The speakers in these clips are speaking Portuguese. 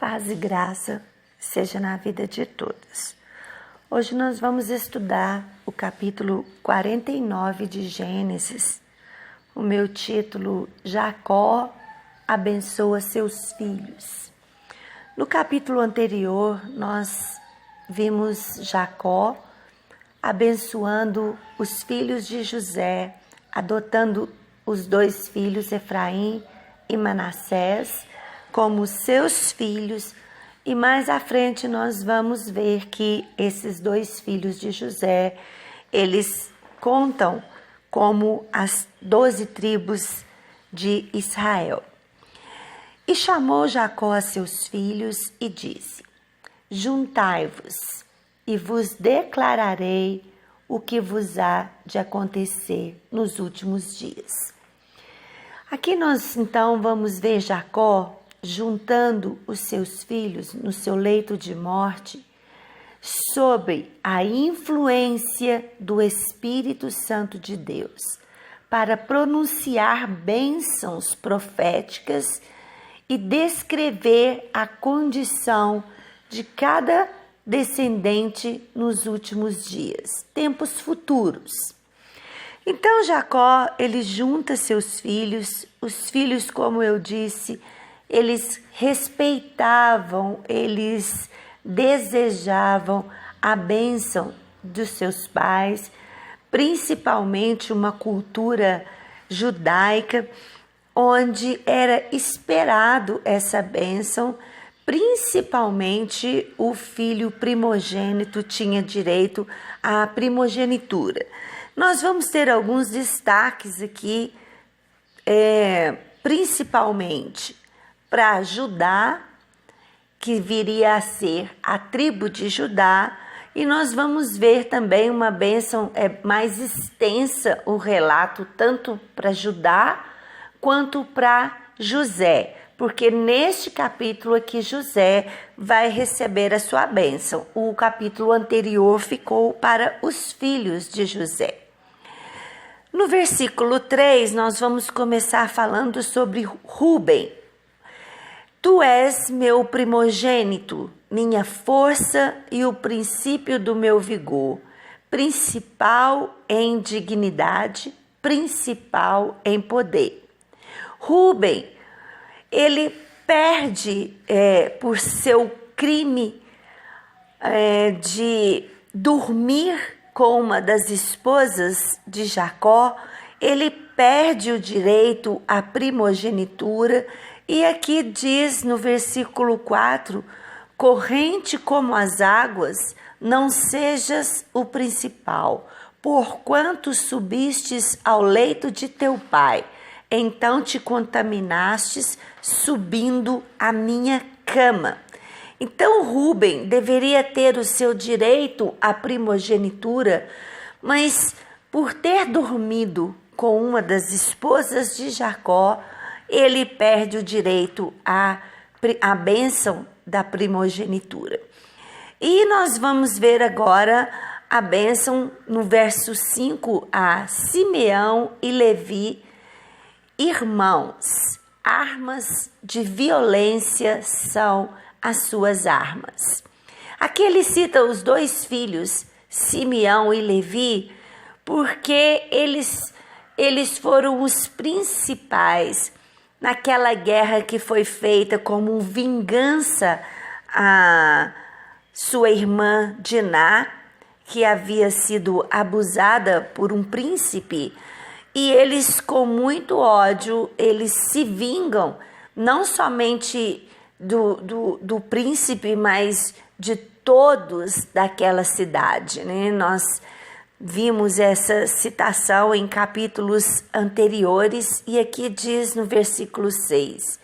Paz e graça seja na vida de todos. Hoje nós vamos estudar o capítulo 49 de Gênesis. O meu título, Jacó abençoa seus filhos. No capítulo anterior, nós vimos Jacó abençoando os filhos de José, adotando os dois filhos, Efraim e Manassés, como seus filhos, e mais à frente nós vamos ver que esses dois filhos de José, eles contam como as 12 tribos de Israel. E chamou Jacó a seus filhos e disse: Juntai-vos e vos declararei o que vos há de acontecer nos últimos dias. Aqui nós então vamos ver Jacó juntando os seus filhos no seu leito de morte, sob a influência do Espírito Santo de Deus, para pronunciar bênçãos proféticas e descrever a condição de cada descendente nos últimos dias, tempos futuros. Então Jacó, ele junta seus filhos, os filhos, como eu disse, eles respeitavam, eles desejavam a bênção dos seus pais, principalmente uma cultura judaica, onde era esperado essa bênção, principalmente o filho primogênito tinha direito à primogenitura. Nós vamos ter alguns destaques aqui, principalmente para Judá, que viria a ser a tribo de Judá, e nós vamos ver também uma bênção mais extensa, o relato tanto para Judá quanto para José, porque neste capítulo aqui José vai receber a sua bênção. O capítulo anterior ficou para os filhos de José. No versículo 3, nós vamos começar falando sobre Rúben. Tu és meu primogênito, minha força e o princípio do meu vigor, principal em dignidade, principal em poder. Rúben, ele perde por seu crime de dormir com uma das esposas de Jacó, ele perde o direito à primogenitura. E aqui diz no versículo 4, corrente como as águas, não sejas o principal, porquanto subistes ao leito de teu pai, então te contaminastes subindo a minha cama. Então Rúben deveria ter o seu direito à primogenitura, mas por ter dormido com uma das esposas de Jacó, ele perde o direito à bênção da primogenitura. E nós vamos ver agora a bênção no verso 5 a Simeão e Levi, irmãos, armas de violência são as suas armas. Aqui ele cita os dois filhos, Simeão e Levi, porque eles foram os principais naquela guerra que foi feita como vingança à sua irmã Diná, que havia sido abusada por um príncipe, e eles com muito ódio, eles se vingam, não somente do príncipe, mas de todos daquela cidade, né? Nós vimos essa citação em capítulos anteriores e aqui diz no versículo 6: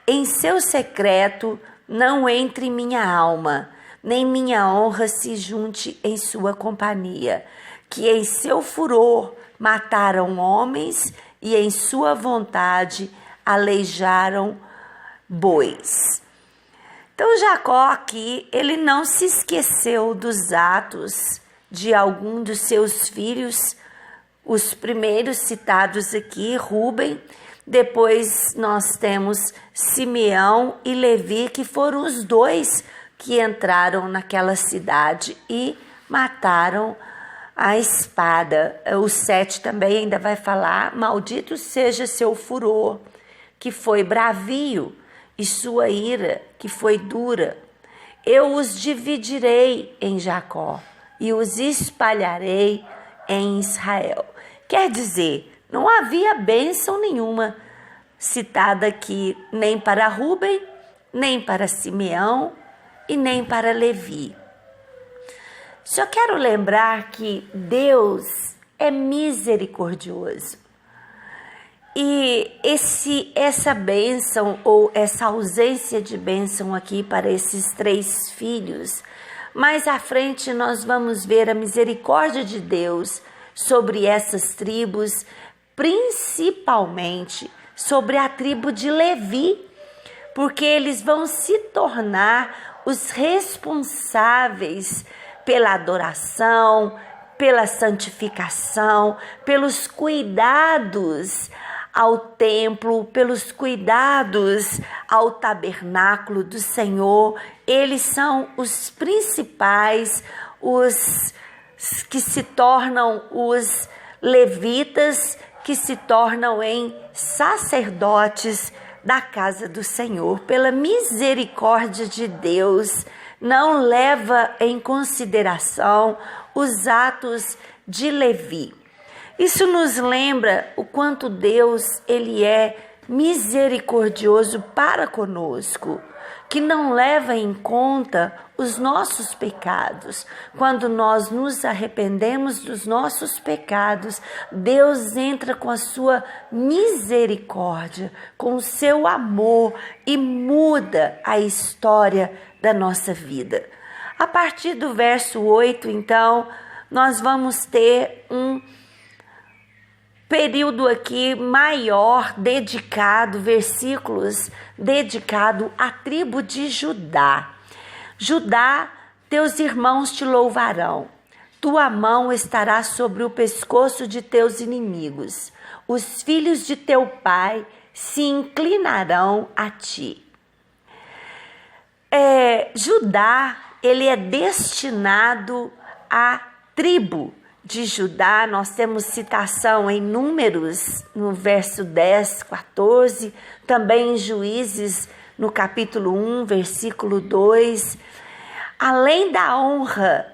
Em seu secreto não entre minha alma, nem minha honra se junte em sua companhia, que em seu furor mataram homens e em sua vontade aleijaram bois. Então Jacó aqui, ele não se esqueceu dos atos de algum dos seus filhos, os primeiros citados aqui, Rúben, Depois nós temos Simeão e Levi, que foram os dois que entraram naquela cidade e mataram a espada. O 7 também ainda vai falar: maldito seja seu furor, que foi bravio, e sua ira, que foi dura. Eu os dividirei em Jacó e os espalharei em Israel. Quer dizer, não havia bênção nenhuma citada aqui, nem para Rúben, nem para Simeão e nem para Levi. Só quero lembrar que Deus é misericordioso. E essa bênção ou essa ausência de bênção aqui para esses 3 filhos, mais à frente nós vamos ver a misericórdia de Deus sobre essas tribos, principalmente sobre a tribo de Levi, porque eles vão se tornar os responsáveis pela adoração, pela santificação, pelos cuidados ao templo, pelos cuidados ao tabernáculo do Senhor. Eles são os principais, os que se tornam os levitas, que se tornam em sacerdotes da casa do Senhor. Pela misericórdia de Deus, não leva em consideração os atos de Levi. Isso nos lembra o quanto Deus ele é misericordioso para conosco, que não leva em conta os nossos pecados. Quando nós nos arrependemos dos nossos pecados, Deus entra com a sua misericórdia, com o seu amor e muda a história da nossa vida. A partir do verso 8, então, nós vamos ter um período aqui maior dedicado, versículos dedicado à tribo de Judá. Judá, teus irmãos te louvarão. Tua mão estará sobre o pescoço de teus inimigos. Os filhos de teu pai se inclinarão a ti. Judá, ele é destinado à tribo de Judá. Nós temos citação em Números, no verso 10, 14, também em Juízes, no capítulo 1, versículo 2. Além da honra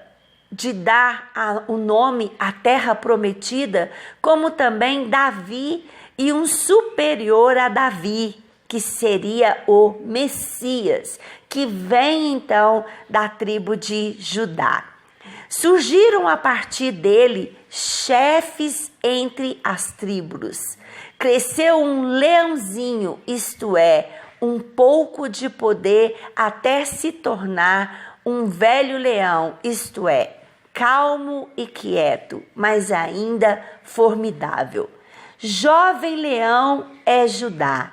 de dar o nome à terra prometida, como também Davi e um superior a Davi, que seria o Messias, que vem então da tribo de Judá. Surgiram a partir dele chefes entre as tribos. Cresceu um leãozinho, isto é, um pouco de poder até se tornar um velho leão, isto é, calmo e quieto, mas ainda formidável. Jovem leão é Judá.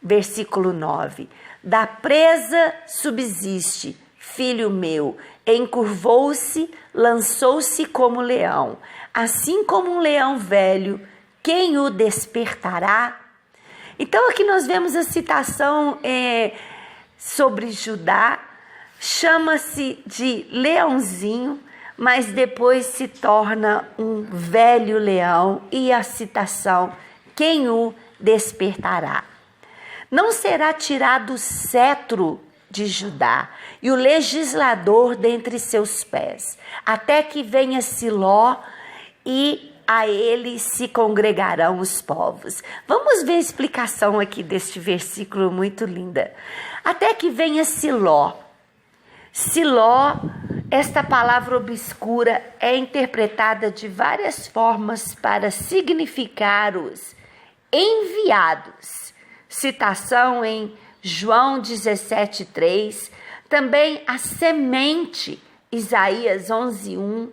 Versículo 9. Da presa subsiste, filho meu, encurvou-se, lançou-se como leão. Assim como um leão velho, quem o despertará? Então aqui nós vemos a citação sobre Judá, chama-se de leãozinho, mas depois se torna um velho leão, e a citação, quem o despertará? Não será tirado o cetro de Judá e o legislador dentre seus pés, até que venha Siló e a ele se congregarão os povos. Vamos ver a explicação aqui deste versículo muito linda. Até que venha Siló. Siló, esta palavra obscura, é interpretada de várias formas para significar os enviados. Citação em João 17:3, também a semente, Isaías 11:1,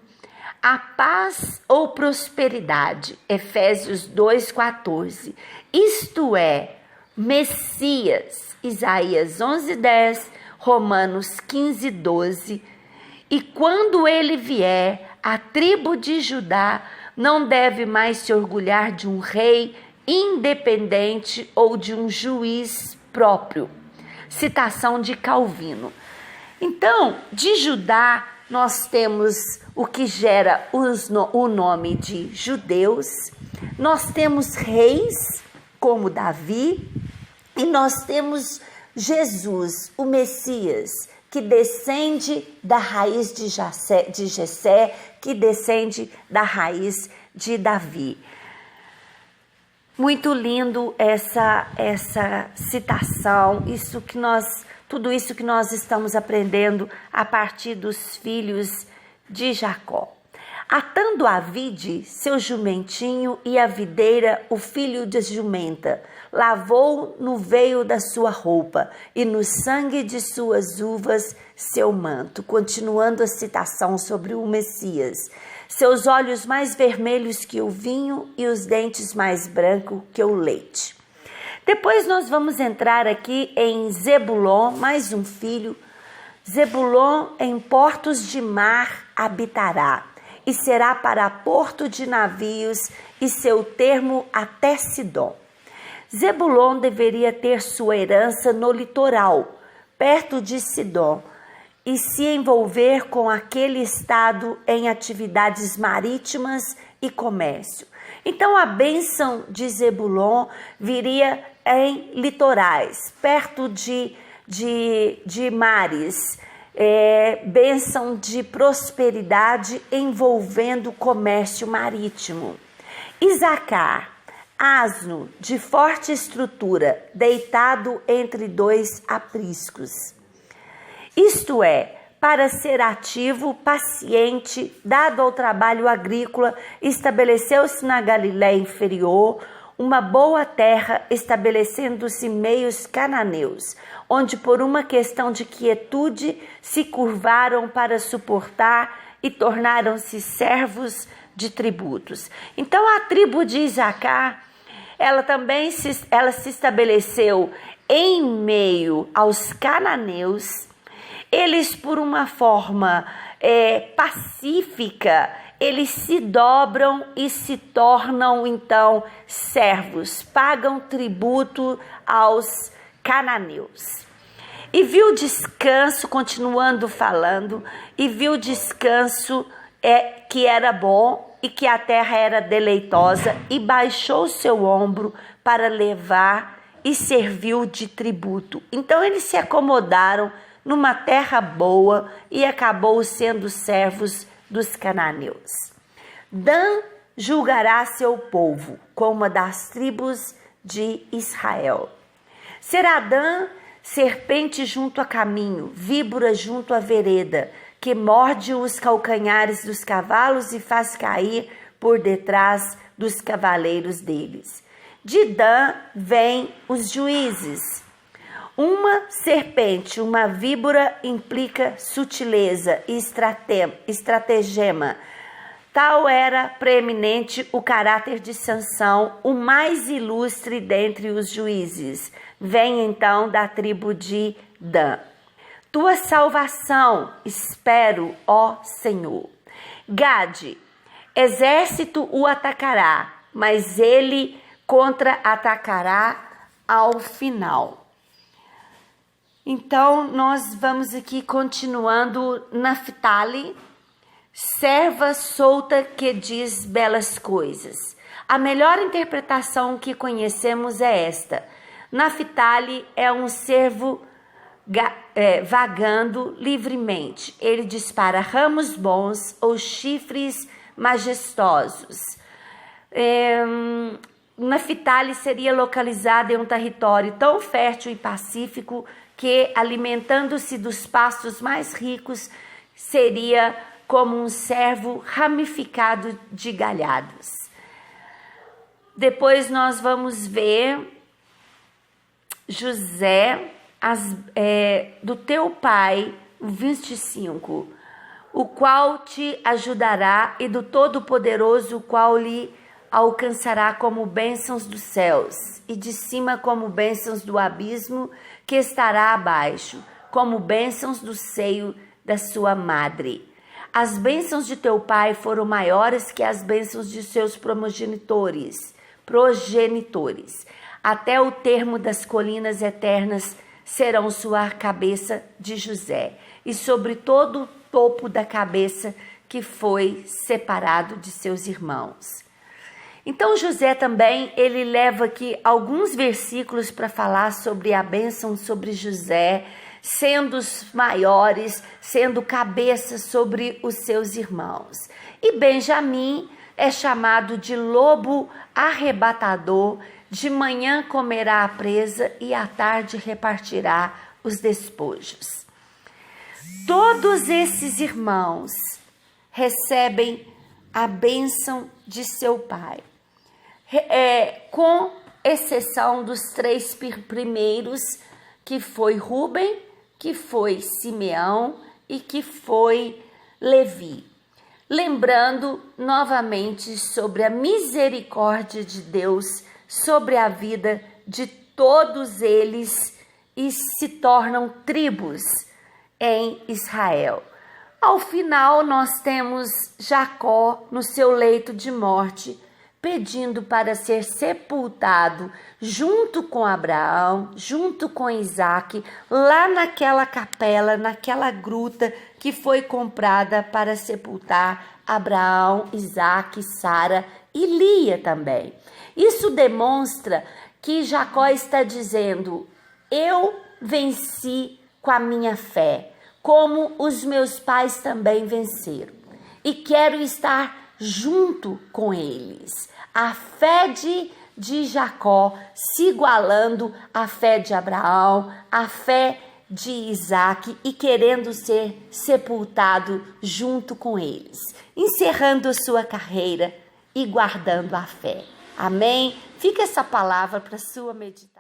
a paz ou prosperidade, Efésios 2:14, isto é, Messias, Isaías 11:10, Romanos 15:12, e quando ele vier, a tribo de Judá não deve mais se orgulhar de um rei independente ou de um juiz próprio. Citação de Calvino. Então, de Judá, nós temos o que gera o nome de judeus, nós temos reis, como Davi, e nós temos Jesus, o Messias, que descende da raiz de Jessé, que descende da raiz de Davi. Muito lindo essa citação, tudo isso que nós estamos aprendendo a partir dos filhos de Jacó. Atando a vide, seu jumentinho, e a videira, o filho de jumenta, lavou no veio da sua roupa, e no sangue de suas uvas seu manto. Continuando a citação sobre o Messias. Seus olhos mais vermelhos que o vinho, e os dentes mais brancos que o leite. Depois nós vamos entrar aqui em Zebulon, mais um filho. Zebulon em portos de mar habitará, e será para porto de navios, e seu termo até Sidom. Zebulon deveria ter sua herança no litoral, perto de Sidom, e se envolver com aquele estado em atividades marítimas e comércio. Então a bênção de Zebulon viria em litorais, perto de mares, bênção de prosperidade envolvendo comércio marítimo. Isacar, asno de forte estrutura, deitado entre dois apriscos. Isto é, para ser ativo, paciente, dado ao trabalho agrícola, estabeleceu-se na Galiléia inferior, uma boa terra, estabelecendo-se meios cananeus, onde por uma questão de quietude se curvaram para suportar e tornaram-se servos de tributos. Então a tribo de Isacar, ela se estabeleceu em meio aos cananeus. Eles, por uma forma pacífica, eles se dobram e se tornam, então, servos, pagam tributo aos cananeus. E viu descanso, continuando falando, e viu descanso que era bom e que a terra era deleitosa, e baixou seu ombro para levar e serviu de tributo. Então eles se acomodaram numa terra boa e acabou sendo servos dos cananeus. Dan julgará seu povo como uma das tribos de Israel. Será Dan serpente junto a caminho, víbora junto à vereda, que morde os calcanhares dos cavalos e faz cair por detrás dos cavaleiros deles. De Dan vêm os juízes. Uma serpente, uma víbora, implica sutileza e estratagema. Tal era preeminente o caráter de Sansão, o mais ilustre dentre os juízes. Vem então da tribo de Dan. Tua salvação espero, ó Senhor. Gade, exército o atacará, mas ele contra-atacará ao final. Então, nós vamos aqui continuando. Naftali, serva solta que diz belas coisas. A melhor interpretação que conhecemos é esta. Naftali é um servo vagando livremente. Ele dispara ramos bons ou chifres majestosos. Naftali seria localizado em um território tão fértil e pacífico que, alimentando-se dos pastos mais ricos, seria como um servo ramificado de galhados. Depois nós vamos ver José, do teu pai, 25, o qual te ajudará, e do Todo-Poderoso, o qual lhe alcançará como bênçãos dos céus, e de cima como bênçãos do abismo que estará abaixo, como bênçãos do seio da sua madre. As bênçãos de teu pai foram maiores que as bênçãos de seus progenitores, progenitores. Até o termo das colinas eternas serão sua cabeça de José, e sobre todo o topo da cabeça que foi separado de seus irmãos. Então José também, ele leva aqui alguns versículos para falar sobre a bênção sobre José, sendo os maiores, sendo cabeça sobre os seus irmãos. E Benjamim é chamado de lobo arrebatador, de manhã comerá a presa e à tarde repartirá os despojos. Todos esses irmãos recebem a bênção de seu pai, com exceção dos 3 primeiros, que foi Rúben, que foi Simeão e que foi Levi. Lembrando novamente sobre a misericórdia de Deus sobre a vida de todos eles e se tornam tribos em Israel. Ao final, nós temos Jacó no seu leito de morte, pedindo para ser sepultado junto com Abraão, junto com Isaac, lá naquela capela, naquela gruta que foi comprada para sepultar Abraão, Isaac, Sara e Lia também. Isso demonstra que Jacó está dizendo: eu venci com a minha fé, como os meus pais também venceram, e quero estar junto com eles. A fé de Jacó se igualando à fé de Abraão, à fé de Isaac, e querendo ser sepultado junto com eles, encerrando sua carreira e guardando a fé. Amém? Fica essa palavra para sua meditação.